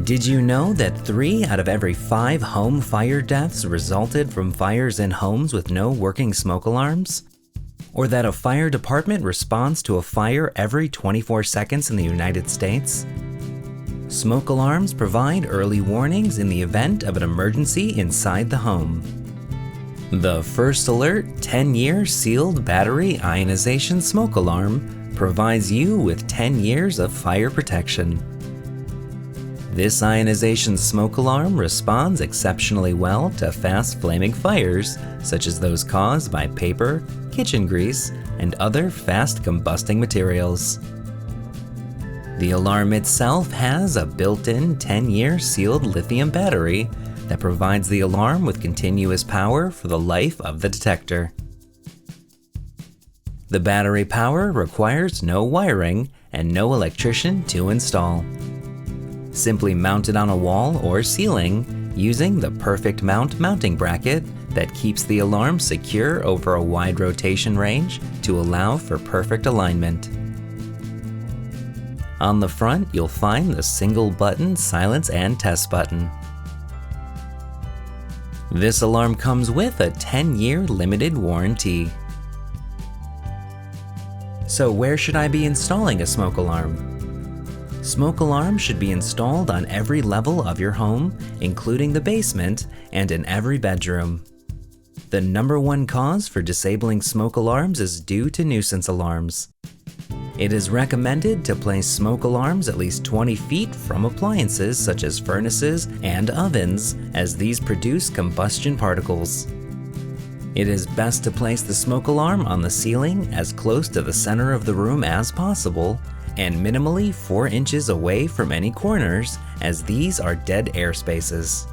Did you know that 3 out of every 5 home fire deaths resulted from fires in homes with no working smoke alarms? Or that a fire department responds to a fire every 24 seconds in the United States? Smoke alarms provide early warnings in the event of an emergency inside the home. The First Alert 10-year sealed battery ionization smoke alarm provides you with 10 years of fire protection. This ionization smoke alarm responds exceptionally well to fast-flaming fires, such as those caused by paper, kitchen grease, and other fast-combusting materials. The alarm itself has a built-in 10-year sealed lithium battery that provides the alarm with continuous power for the life of the detector. The battery power requires no wiring and no electrician to install. Simply mount it on a wall or ceiling using the perfect mounting bracket that keeps the alarm secure over a wide rotation range to allow for perfect alignment. On the front, you'll find the single button silence and test button. This alarm comes with a 10-year limited warranty. So where should I be installing a smoke alarm? Smoke alarms should be installed on every level of your home, including the basement and in every bedroom. The #1 cause for disabling smoke alarms is due to nuisance alarms. It is recommended to place smoke alarms at least 20 feet from appliances such as furnaces and ovens, as these produce combustion particles. It is best to place the smoke alarm on the ceiling as close to the center of the room as possible, and minimally 4 inches away from any corners, as these are dead air spaces.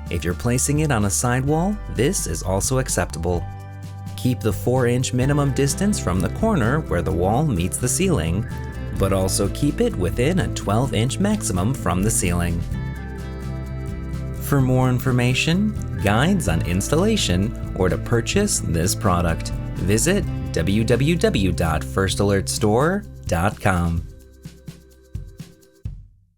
If you're placing it on a sidewall, this is also acceptable. Keep the 4-inch minimum distance from the corner where the wall meets the ceiling, but also keep it within a 12-inch maximum from the ceiling. For more information, guides on installation, or to purchase this product, visit www.firstalertstore.com.